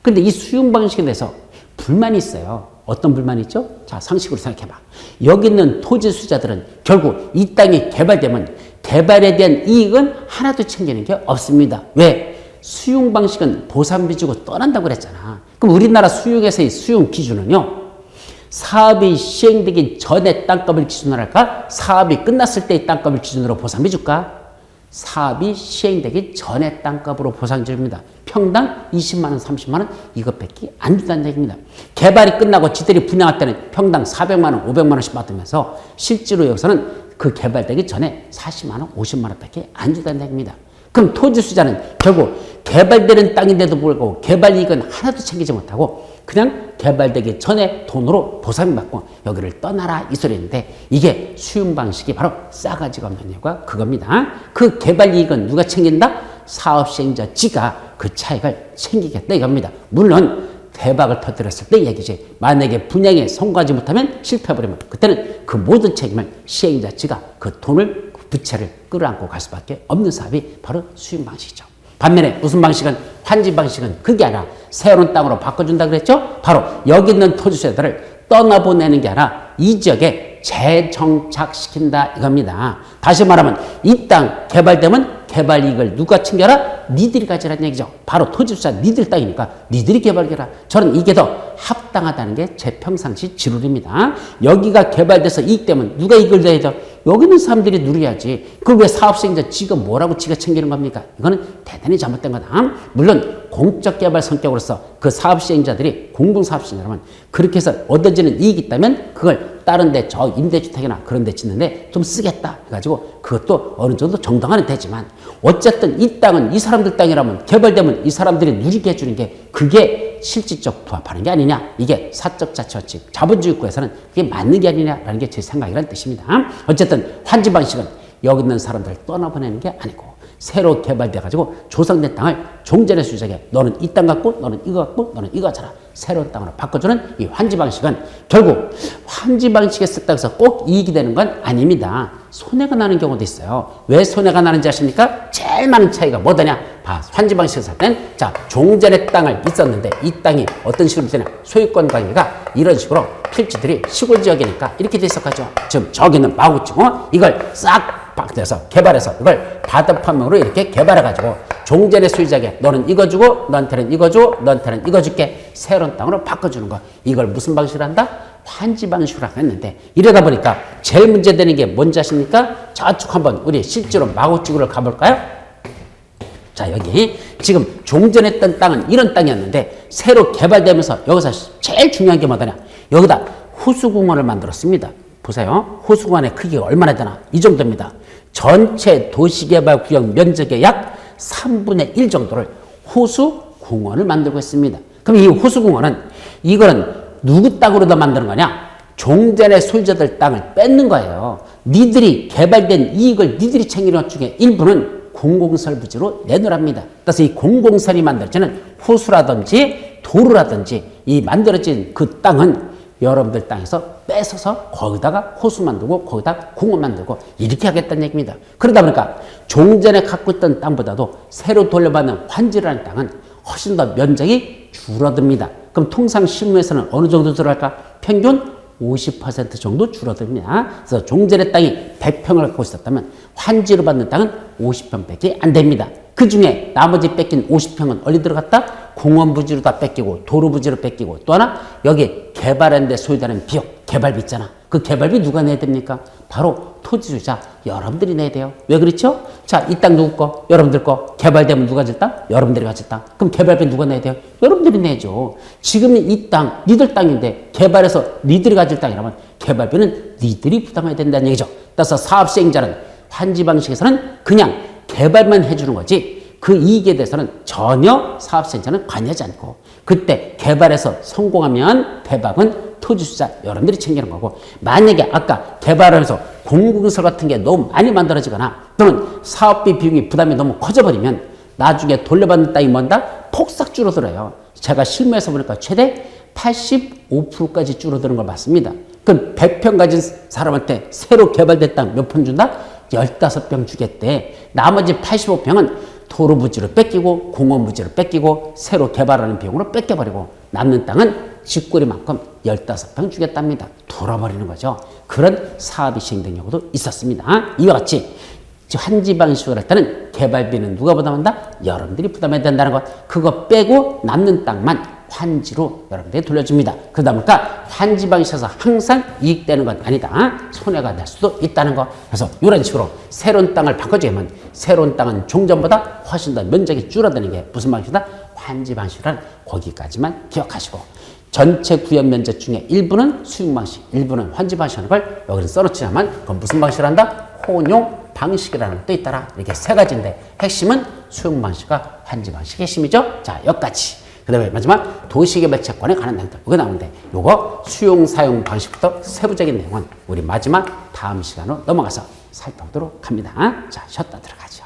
근데 이 수용 방식에 대해서 불만이 있어요. 어떤 불만이 있죠? 자, 상식으로 생각해봐. 여기 있는 토지 수자들은 결국 이 땅이 개발되면 개발에 대한 이익은 하나도 챙기는 게 없습니다. 왜? 수용 방식은 보상비 주고 떠난다고 그랬잖아. 그럼 우리나라 수용에서의 수용 기준은요, 사업이 시행되기 전에 땅값을 기준으로 할까? 사업이 끝났을 때의 땅값을 기준으로 보상비 줄까? 사업이 시행되기 전에 땅값으로 보상 줍니다. 평당 20만 원, 30만 원 이것밖에 안 준다는 얘기입니다. 개발이 끝나고 지들이 분양할 때는 평당 400만 원, 500만 원씩 받으면서 실제로 여기서는 그 개발되기 전에 40만 원, 50만 원밖에 안 준다는 얘기입니다. 그럼 토지수자는 결국 개발되는 땅인데도 불구하고 개발 이익은 하나도 챙기지 못하고 그냥 개발되기 전에 돈으로 보상을 받고 여기를 떠나라 이 소리인데, 이게 수용 방식이 바로 싸가지가 없는 이유가 그겁니다. 그 개발 이익은 누가 챙긴다? 사업 시행자 지가 그 차익을 챙기겠다 이겁니다. 물론 대박을 터뜨렸을 때 얘기지. 만약에 분양에 성공하지 못하면 실패해버리면 그때는 그 모든 책임을 시행자 지가 그 돈을, 그 부채를 끌어안고 갈 수밖에 없는 사업이 바로 수용 방식이죠. 반면에 무슨 방식은, 환지 방식은 그게 아니라 새로운 땅으로 바꿔준다 그랬죠? 바로 여기 있는 토지수자들을 떠나보내는 게 아니라 이 지역에 재정착시킨다 이겁니다. 다시 말하면 이 땅 개발되면 개발 이익을 누가 챙겨라? 니들이 가지라는 얘기죠. 바로 토지수자 니들 땅이니까 니들이 개발해라. 저는 이게 더 합당하다는 게 제 평상시 지룰입니다. 여기가 개발돼서 이익되면 누가 이익을 내야죠? 여기 있는 사람들이 누려야지. 그걸 왜 사업시행자 지가 뭐라고 지가 챙기는 겁니까? 이거는 대단히 잘못된 거다. 물론 공적 개발 성격으로서 그 사업시행자들이 공동사업시행자라면 그렇게 해서 얻어지는 이익이 있다면 그걸 다른 데 저 임대주택이나 그런 데 짓는데 좀 쓰겠다 해가지고 그것도 어느 정도 정당화는 되지만, 어쨌든 이 땅은 이 사람들 땅이라면 개발되면 이 사람들이 누리게 해주는 게 그게 실질적 부합하는 게 아니냐, 이게 사적 자치 원칙 자본주의국에서는 그게 맞는 게 아니냐라는 게 제 생각이라는 뜻입니다. 어쨌든 환지 방식은 여기 있는 사람들을 떠나보내는 게 아니고 새로 개발돼가지고 조성된 땅을 종전의 수익자에게 너는 이 땅 갖고 너는 이거 갖고 너는 이거 하잖아, 새로운 땅으로 바꿔주는 이 환지 방식은 결국 환지 방식에 썼다고 해서 꼭 이익이 되는 건 아닙니다. 손해가 나는 경우도 있어요. 왜 손해가 나는지 아십니까? 제일 많은 차이가 뭐더냐? 환지 방식에서 할 땐, 자, 종전의 땅을 있었는데 이 땅이 어떤 식으로 되냐? 소유권 관계가 이런 식으로 필지들이 시골 지역이니까 이렇게 돼 있었죠. 지금 저기는 마구치고 이걸 싹 박대서 개발해서 이걸 바다판명으로 이렇게 개발해가지고 종전의 소유자에게 너는 이거 주고 너한테는 이거 줘, 너한테는 이거 줄게, 새로운 땅으로 바꿔주는 거. 이걸 무슨 방식으로 한다? 환지 방식으로 했는데, 이러다 보니까 제일 문제되는 게 뭔지 아십니까? 저쪽 한번 우리 실제로 마구치구를 가볼까요? 자, 여기 지금 종전했던 땅은 이런 땅이었는데 새로 개발되면서 여기서 제일 중요한 게 뭐더냐? 여기다 호수공원을 만들었습니다. 보세요. 호수공원의 크기가 얼마나 되나? 이 정도입니다. 전체 도시개발구역 면적의 약 3분의 1 정도를 호수공원을 만들고 있습니다. 그럼 이 호수공원은 이거는 누구 땅으로다 만드는 거냐? 종전의 소유자들 땅을 뺏는 거예요. 니들이 개발된 이익을 니들이 챙기는 것 중에 일부는 공공설 부지로 내놓으랍니다. 그래서 이 공공설이 만들어지는 호수라든지 도로라든지 이 만들어진 그 땅은 여러분들 땅에서 뺏어서 거기다가 호수 만들고 거기다 공원 만들고 이렇게 하겠다는 얘기입니다. 그러다 보니까 종전에 갖고 있던 땅보다도 새로 돌려받는 환지라는 땅은 훨씬 더 면적이 줄어듭니다. 그럼 통상 실무에서는 어느 정도 들어갈까? 평균 50% 정도 줄어듭니다. 그래서 종전의 땅이 100평을 갖고 있었다면 환지로 받는 땅은 50평밖에 안 됩니다. 그 중에 나머지 뺏긴 50평은 어디 들어갔다? 공원 부지로 다 뺏기고 도로 부지로 뺏기고, 또 하나 여기 개발하는데 소요되는 비용, 개발비 있잖아. 그 개발비 누가 내야 됩니까? 바로 토지주자 여러분들이 내야 돼요. 왜 그렇죠? 자, 이 땅 누구 거? 여러분들 거. 개발되면 누가 질 땅? 여러분들이 가질 땅. 그럼 개발비 누가 내야 돼요? 여러분들이 내죠. 지금 이 땅 니들 땅인데 개발해서 니들이 가질 땅이라면 개발비는 니들이 부담해야 된다는 얘기죠. 따라서 사업 시행자는 환지 방식에서는 그냥 개발만 해주는 거지 그 이익에 대해서는 전혀 사업시행자는 관여하지 않고, 그때 개발해서 성공하면 대박은 토지수자 여러분들이 챙기는 거고, 만약에 아까 개발하면서 공공설 같은 게 너무 많이 만들어지거나 또는 사업비 비용이 부담이 너무 커져버리면 나중에 돌려받는 땅이 뭔다? 폭삭 줄어들어요. 제가 실무에서 보니까 최대 85%까지 줄어드는 걸 봤습니다. 그럼 100평 가진 사람한테 새로 개발된 땅 몇 평 준다? 15평 주겠대. 나머지 85평은 도로 부지로 뺏기고 공원 부지로 뺏기고 새로 개발하는 비용으로 뺏겨버리고 남는 땅은 쥐꼬리만큼 15평 주겠답니다. 돌아버리는 거죠. 그런 사업이 시행된 경우도 있었습니다. 이와 같이 환지 방식으로 할 때는 개발비는 누가 부담한다? 여러분들이 부담해야 된다는 것. 그거 빼고 남는 땅만 환지로 여러분들이 돌려줍니다. 그러다 보니까 환지 방식에서 항상 이익되는 건 아니다. 손해가 날 수도 있다는 거. 그래서 이런 식으로 새로운 땅을 바꿔주면 새로운 땅은 종전보다 훨씬 더 면적이 줄어드는 게 무슨 방식이다? 환지 방식이란 거기까지만 기억하시고 전체 구역 면적 중에 일부는 수용 방식, 일부는 환지 방식이라는 걸 여기는 써놓지만 그건 무슨 방식을 한다? 혼용 방식이라는 것도 있더라. 이렇게 세 가지인데 핵심은 수용 방식과 환지 방식의 핵심이죠. 자, 여기까지. 그 다음에 마지막 도시개발채권에 관한 내용들. 이거 나오는데 요거 수용 사용 방식부터 세부적인 내용은 우리 마지막 다음 시간으로 넘어가서 살펴보도록 합니다. 자, 쉬었다 들어가죠.